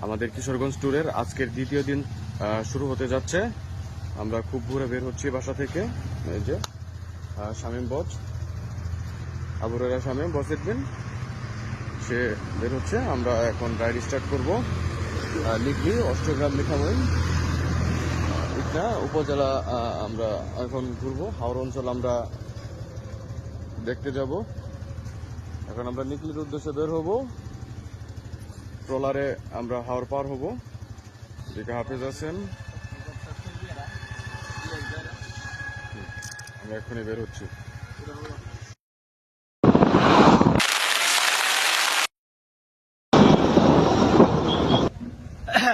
আমাদের কিশোরগঞ্জ ট্যুরের আজকের দ্বিতীয় দিন শুরু হতে যাচ্ছে। আমরা খুব ভোরে বের হচ্ছি বাসা থেকে। এই যে শামীম বজ, আবুরেরা শামীম বজের দিন সে বের হচ্ছে। আমরা এখন রাইড স্টার্ট করবো। লিখলি অষ্টগ্রাম মিঠামইন ইটনা উপজেলা আমরা এখন ঘুরবো। হাওড় অঞ্চল আমরা দেখতে যাব। এখন আমরা নিকলির উদ্দেশ্যে বের হব। ট্রলারে আমরা হাওড় পার হব। দিকে হাফেজ আছেন, আমরা এখনই বের হচ্ছি।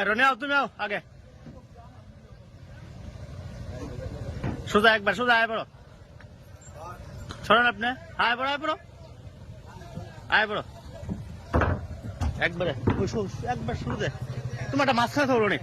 রনি আও, তুমি আও আগে। সোজা একবার সোজা আয় পড়ো। সরেন আপনি, আয় পড়ো আয় পড়ো আয় পড়ো একবারে একবার শুরুতে। তোমার একটা মাঝখানে থাকো রনি।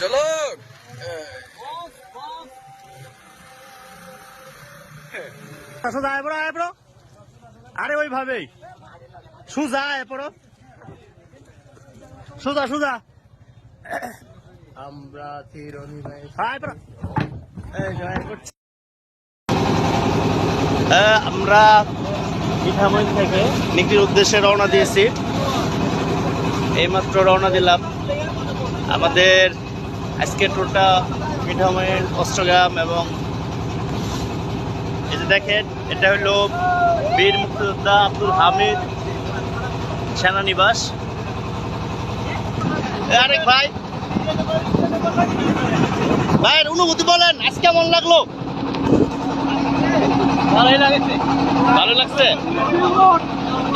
চলো সোজা আয় পড়ো আয় পড়ো। আরে ওইভাবেই সোজা আয় পড়ো, সোজা সোজা। আমরা আয় পড়ো। আমরা মিঠামইন থেকে নিকলির উদ্দেশ্যে রওনা দিয়েছি। এইমাত্র রওনা দিলাম। আমাদের আজকের ট্যুরটা মিঠামইন, অষ্টগ্রাম এবং এই যে দেখেন এটা হলো বীর মুক্তিযোদ্ধা আব্দুল হামিদ সেনানিবাস। আরেক ভাই, ভাইয়ের অনুভূতি বলেন, আজ কেমন লাগলো? ভালোই লাগছে। ভালো লাগছে।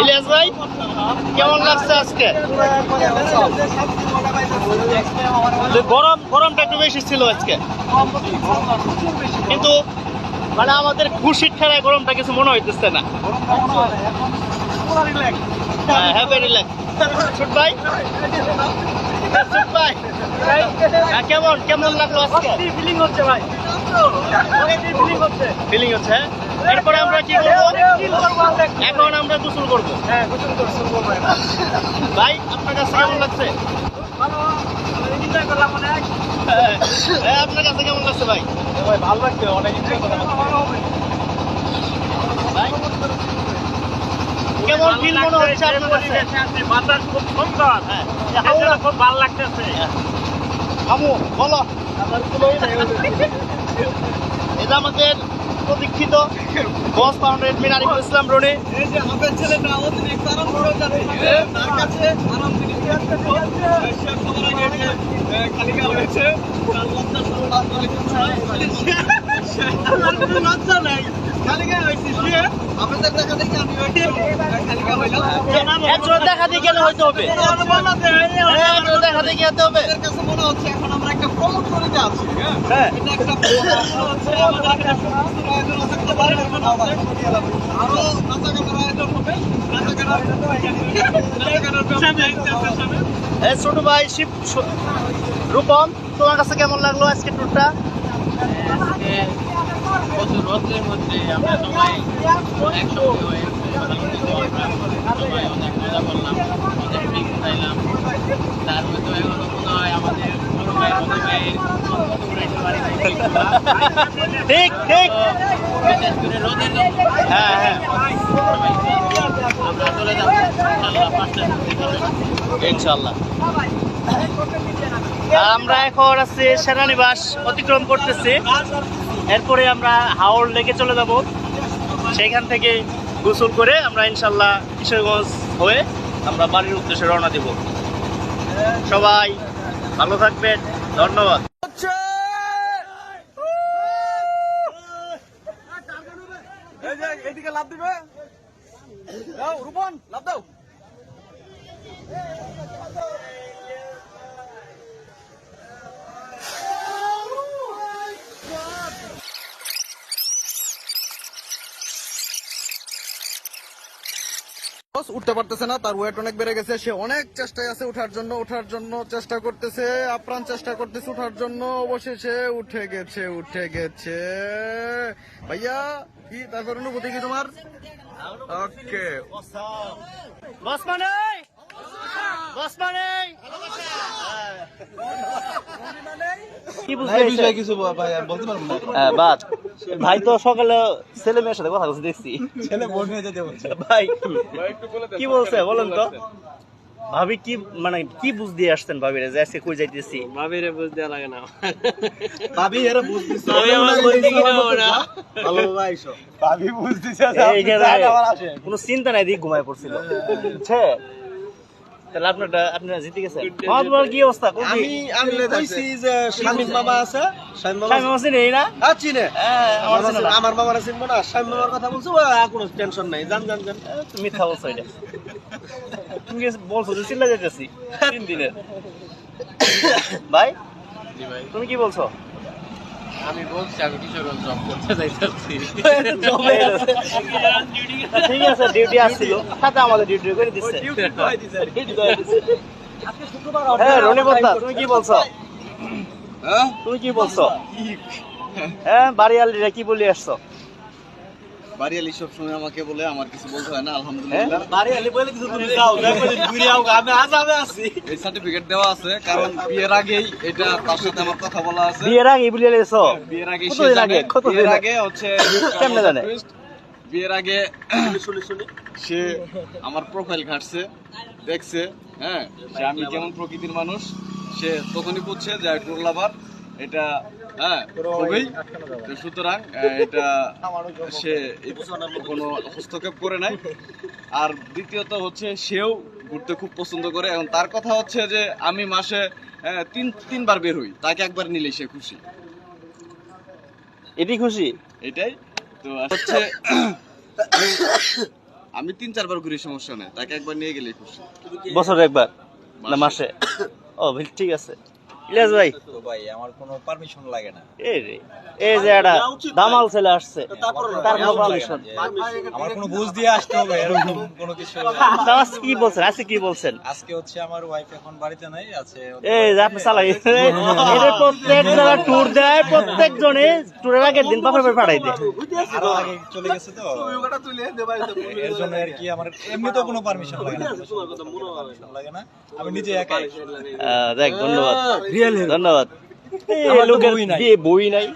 ইলিয়াস ভাই কেমন লাগছে আজকে? গরমটা একটু বেশি ছিল আজকে, কিন্তু মানে আমাদের খুশির খেলায় গরমটা কিছু মনে হইতেছে না। ভাই কেমন কেমন লাগলো আজকে? ফিলিং হচ্ছে ভাই, ফিলিং হচ্ছে। এরপরে আমরা কি করবো? এখন আমরা গোসল করবো। ভাই আপনার কাছে কেমন লাগছে? আপনার কাছে কেমন লাগছে ভাই? ভালো লাগছে, অনেক এনজয় করলাম। কেমন ফিল মনে হচ্ছে আপনার কাছে? বাতাস খুব সুন্দর, খুব ভালো লাগতেছে। আমু বলো। এটা আমাদের প্রতীক্ষিত বস ফাউন্ডেড মিন আরিফুল ইসলাম রনি। এই যে আমাদের ছেলেটা অতিরিক্ত আরাম করে যাচ্ছে, তার কাছে আরাম থেকে খালি গা হয়েছে, তার লজ্জা লজ্জা নাই। একজন দেখা দিয়ে কেন হইতে হবে? একজন দেখা দিয়ে যেতে হবে। মনে হচ্ছে এখন আমরা একটা প্রমোট করিতে আছি। হ্যাঁ এটা একটা হচ্ছে আমাদের একটা সুস্থ আয়োজন থাকতে পারে, আরো নাচাগানার আয়োজন হবে। এই ছোট ভাই শিব রূপম, তোমার কাছে কেমন লাগলো আজকে ট্যুরটা? প্রচুর রোদের মধ্যে আমরা সবাই একসঙ্গে হয়ে সবাই অনেক মজা করলাম, অনেক পিক খাইলাম। তার মধ্যে এখনো মনে হয় আমাদের ছোট ভাই রোদের ভাইয়ের উড়াইতে পারি নাই। ঠিক ঠিক। বিশেষ করে রোদের জন্য হ্যাঁ হ্যাঁ আমরা চলে যাবো ইনশাআল্লাহ 5টার মধ্যে। ইনশাল্লাহ। আমরা এখন আছি সেনানিবাস অতিক্রম করতেছি, এরপরে আমরা হাওড় লেকে চলে যাব। সেইখান থেকে গোসল করে আমরা ইনশাল্লাহ কিশোরগঞ্জ হয়ে আমরা বাড়ির উদ্দেশ্যে রওনা দেব। সবাই ভালো থাকবেন, ধন্যবাদ। এদিকে লাভ দিবে, দাও রূপন লাভ দাও। উঠতে পারতেছে না, তার ওয়েট অনেক বেড়ে গেছে। সে অনেক চেষ্টায় আছে ওঠার জন্য চেষ্টা করতেছে, আপ্রাণ চেষ্টা করতেছে ওঠার জন্য। অবশেষে উঠে গেছে। ভাইয়া কি তারপর অনুভূতি কি তোমার? ওকে কি বুঝলে কিছু ভাই আমি বলতে পারবো না। বাদ ভাই তো সকালে ছেলে মেয়ের সাথে কথা বলছে দেখছি। ছেলে বোন নিয়ে যেতে বলছে। ভাই কি বলছে বলেন তো? ভাবি কি মানে কি বুঝ দিয়ে আসছেন ভাবিরে যে আজকে কই যাইতেছি? ভাবিরে বুঝ দেওয়া লাগে না। ভাবি এরা বুঝতেছে, আমি আমার বলতে কি নেবো না। ভালো ভাই সব ভাবি বুঝতেছে। এইখানে কোনো চিন্তা নাই, দিক ঘুমায় পড়ছিল। বুঝছে? তাহলে আপনারা জিতে গেছেন। তোমার কি অবস্থা? আমি কইছি যে শামিম মামা আছে, শামিম মামা শামিম হোসেন এই না? চিনে। হ্যাঁ, আমার চেনা না। আমার মামারা চিনবো না? শামিম মামার কথা বলছো, কোনো টেনশন নাই, জান। তুমি মিথ্যা বলছো এটা। তুমি কি বলছো যে চিল্লা যাইতেছি 3 দিনের? ভাই তুমি কি বলছো? আমি বলছি আমি কিশোরগঞ্জ জব করতে যাইতেছি। ঠিক আছে, ডিউটি আসছিল সাথে আমাদের ডিউটি করে দিচ্ছে। হ্যাঁ রনি বর্তা, তুমি কি বলছো? তুমি কি বলছো? হ্যাঁ বাড়িয়ালিরা কি বলে আসছো? বাড়িয়ালি সব সময় আমাকে বলে, আমার কিছু বলতে হয় না, আলহামদুলিল্লাহ। বাড়িয়ালি বলে কিছু তুমি যাও, দেখো ঘুরে আও, আমি আজাবে আছি। এই সার্টিফিকেট দেওয়া আছে, কারণ বিয়ের আগেই এটা তার সাথে আমার কথা বলা আছে। বিয়ের আগে বলে লেছো? বিয়ের আগে কতদিন আগে? বিয়ের আগে হচ্ছে কেমনে জানে? বিয়ের আগে সে আমার প্রোফাইল ঘাটছে, দেখছে, হ্যাঁ সে আমি কেমন প্রকৃতির মানুষ, সে তখনই বুঝছে যে ট্যুর লাভার এটা। হ্যাঁ খুবই তো, সুতরাং এটা সে কোনো হস্তক্ষেপ করে নাই। আর দ্বিতীয়ত হচ্ছে সেও ঘুরতে খুব পছন্দ করে, এবং তার কথা হচ্ছে যে আমি মাসে 3বার বের হই, তাকে একবার নিলে সে খুশি। এটি খুশি? এটাই তো হচ্ছে আমি 3-4বার ঘুরি, সমস্যা নেই, তাকে একবার নিয়ে গেলেই খুশি। বছরে একবার না মাসে? ও ঠিক আছে। ইলিয়াস ভাই তো ভাই আমার কোনো পারমিশন লাগে না। এই যে একটা দামাল ছেলে আসছে, তার কোনো পারমিশন? আমার কোনো বুঝ দিয়ে আসতে হবে এরকম কোনো কিছু। আজকে কি বলছেন? আজকে কি বলছেন? আজকে হচ্ছে আমার ওয়াইফ এখন বাড়িতে নাই, আছে। এই যে আপনি চালাই এটা প্রত্যেক জায়গা ট্যুর দেয়, প্রত্যেক জনে ট্যুরের আগের দিন বাপের বাড়ি পাঠাই দেয়। আরো আগে চলে গেছে তো, এর জন্য আর কি আমার এমনিতেও কোনো পারমিশন লাগে না, পারমিশন লাগে না, আমি নিজে একাই। দেখ ধন্যবাদ, ধন্যবাদ। এই লোকের বিয়ে বই নাই,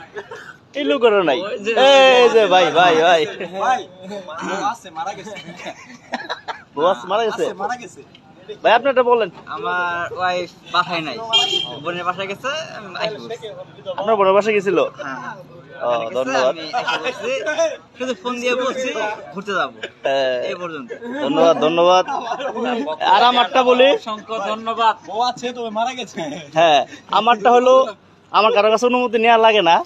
এই লোকেরও নাই। এই যে ভাই ভাই ভাই ভাই আছে মারা গেছে, বস মারা গেছে। মারা গেছে। ভাই আপনারটা বলেন। আমার ওয়াইফ বাসায় নাই, বোনের বাসায় গেছে। আপনার বড় বাসা গেছিল? ও ধন্যবাদ, শুধু ফোন দিয়ে বলছি ঘুরতে যাবো, এই পর্যন্ত। ধন্যবাদ ধন্যবাদ। আর আমারটা বলি, অসংখ্য ধন্যবাদ। ও আছে তো মারা গেছে। হ্যাঁ আমারটা হলো আমার কারো কাছে অনুমতি নেওয়া লাগে না,